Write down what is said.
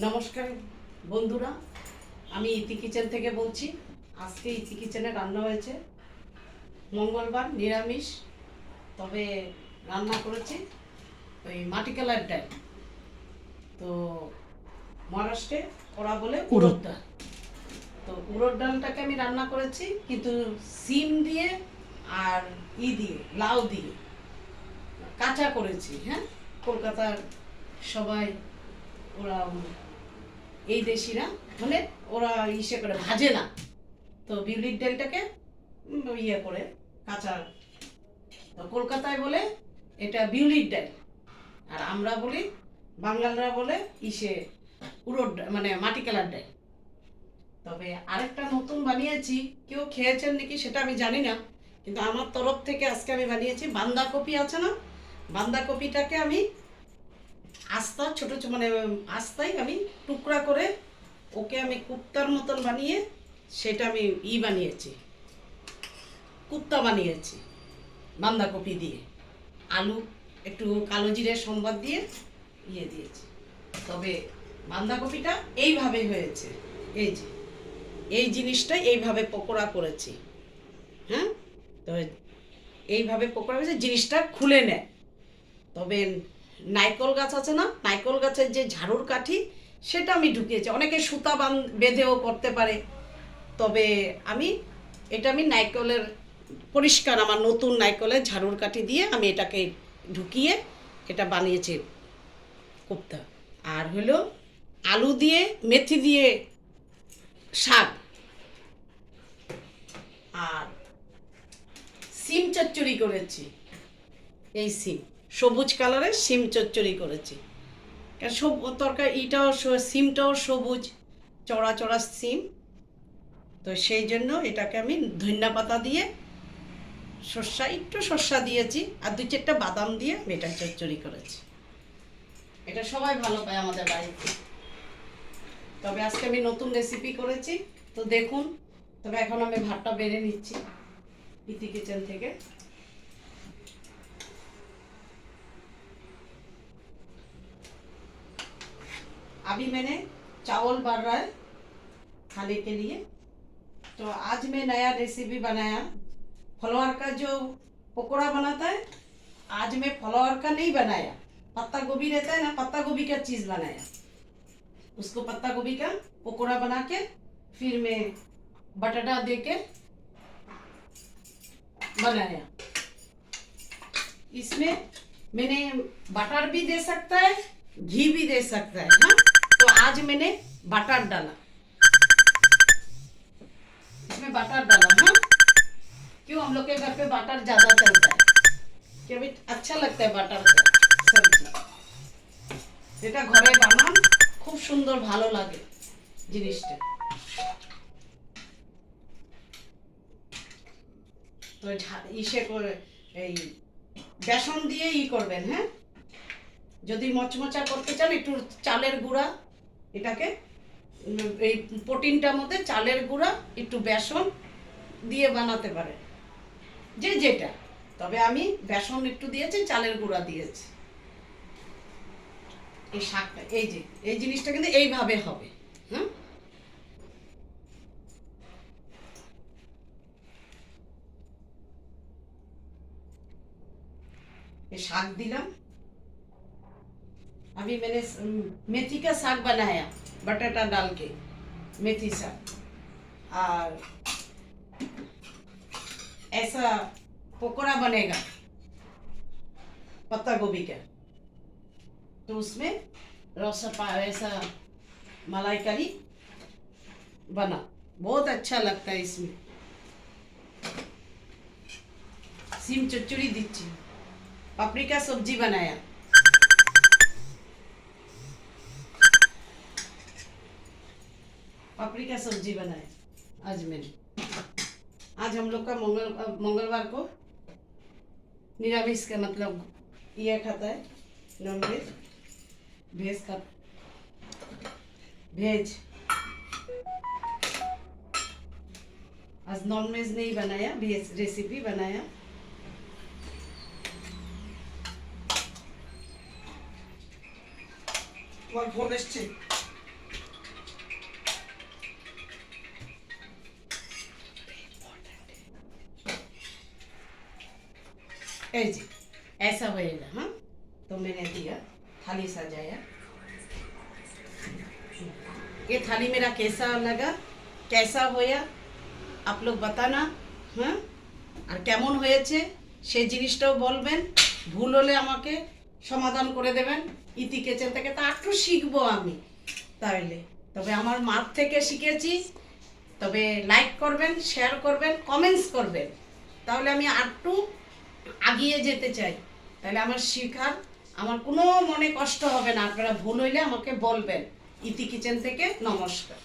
নমস্কার বন্ধুরা, আমি ইতি কিচেন থেকে বলছি। আজকে ইতি কিচেনে রান্না হয়েছে মঙ্গলবার নিরামিষ, তবে রান্না করেছি ওই মাটি কালার ডাল। তো মহারাষ্ট্রে ওরা বলে উড়দ ডাল। তো উড়দ ডালটাকে আমি রান্না করেছি, কিন্তু সিম দিয়ে আর দিয়ে লাউ দিয়ে কাঁচা করেছি। হ্যাঁ, কলকাতার সবাই ওরা এই দেশিরা মানে ওরা ইসে করে ভাজে না, তো বিউলির ডালটাকে ইয়ে করে কাঁচা। তো কলকাতায় বলে এটা বিউলির ডাল, আর আমরা বলি বাঙালরা বলে ইসে উড়দ মানে মাটি কালার ডাল। তবে আরেকটা নতুন বানিয়েছি, কেউ খেয়েছেন নাকি সেটা আমি জানি না, কিন্তু আমার তরফ থেকে আজকে আমি বানিয়েছি বাঁধাকপি আছে না, বাঁধাকপিটাকে আমি আস্তা ছোট মানে আস্তাই আমি টুকরা করে ওকে আমি কুপ্তার মতন বানিয়ে সেটা আমি বানিয়েছি, কুপ্তা বানিয়েছি বাঁধাকপি দিয়ে, আলু একটু কালো জিরে সম্বাদ দিয়ে দিয়েছি। তবে বাঁধাকপিটা এইভাবে হয়েছে, এই যে এই জিনিসটা এইভাবে পকোড়া করেছি। হ্যাঁ, তবে এইভাবে পকোড়া হয়েছে, জিনিসটা খুলে নেয়। তবে নারকেল গাছ আছে না, নারকেল গাছের যে ঝাড়ুর কাঠি সেটা আমি ঢুকিয়েছি। অনেকে সুতা বেঁধেও করতে পারে, তবে আমি নারকেলের পরিষ্কার আমার নতুন নারকেলের ঝাড়ুর কাঠি দিয়ে আমি এটাকে ঢুকিয়ে এটা বানিয়েছি কোপ্তা। আর হলো আলু দিয়ে মেথি দিয়ে শাক, আর সিম চচ্চড়ি করেছি। এই সিম সবুজ কালারের সিম চচ্চড়ি করেছি, কারণ তরকারি এটাও সিমটাও সবুজ চড়া চড়া সিম, তো সেই জন্য এটাকে আমি ধনিয়া পাতা দিয়ে একটু শসা দিয়েছি, আর 2-4টা বাদাম দিয়ে এটা চচ্চড়ি করেছি। এটা সবাই ভালো পায় আমাদের বাড়িতে। তবে আজকে আমি নতুন রেসিপি করেছি, তো দেখুন। তবে এখন আমি ভাতটা বেড়ে নিচ্ছি ইতি কিচেন থেকে। अभी मैंने चावल भर रहा है खाने के लिए। तो आज मैं नया रेसिपी बनाया, फ्लावर का जो पकोड़ा बनाता है। आज मैं फ्लावर का नहीं बनाया, पत्ता गोभी रहता है ना, पत्ता गोभी का चीज बनाया। उसको पत्ता गोभी का पकोड़ा बना के फिर मैं बटाटा दे के बनाया। इसमें मैंने बटर भी दे सकता है, घी भी दे सकता है। हाँ, तो आज मैंने बटर डाला, इसमें बटर डाला। हाँ, क्यों हम लोग के घर पे बटर ज्यादा चलता है, क्योंकि अच्छा लगता है बटर का सब्जी। যেটা ঘরে বানান খুব সুন্দর ভালো লাগে জিনিসটা। তো ইসে করে এই বেসন দিয়ে করবেন। হ্যাঁ, যদি মচমচা করতে চান একটু চালের গুঁড়া, এটাকে এই প্রোটিনটার মধ্যে চালের গুঁড়া একটু বেসন দিয়ে বানাতে পারে, যে যেটা। তবে আমি বেসন একটু দিয়েছি, চালের গুঁড়া দিয়েছি। এই শাকটা এই যে এই জিনিসটা কিন্তু এইভাবে হবে। হ্যাঁ, এই শাক দিলাম। अभी मैंने मेथी का साग बनाया, बटाटा डाल के मेथी साग, और ऐसा पकोड़ा बनेगा पत्ता गोभी का। तो उसमें ऐसा मलाई करी बना, बहुत अच्छा लगता है। इसमें सिम चच्चड़ी दीची, पापड़ी का सब्जी बनाया, पापड़ी का सब्जी बनाया आज मैंने। आज हम लोग का मंगलवार को निरामिष का मतलब ये खाता है, नॉन वेज, भेज का भेज। आज नॉन वेज नहीं बनाया, भेज रेसिपी बनाया। তোমার ফোন এসছে? ए जी ऐसा होएगा। हाँ, तो मैंने दिया, थाली सजाया। ये थाली मेरा कैसा लगा, कैसा होया आप लोग बताना। হ্যাঁ, আর কেমন হয়েছে সেই জিনিসটাও বলবেন। ভুল হলে আমাকে সমাধান করে দেবেন। ইতি কিচেন থেকে তো একটু শিখবো আমি, তাহলে তবে আমার মার থেকে শিখেছি। তবে লাইক করবেন, শেয়ার করবেন, কমেন্টস করবেন, তাহলে আমি একটু আগিয়ে যেতে চাই। তাহলে আমার শেখার আমার কোনো মনে কষ্ট হবে না। আপনারা ভুল হইলে আমাকে বলবেন। ইতি কিচেন থেকে নমস্কার।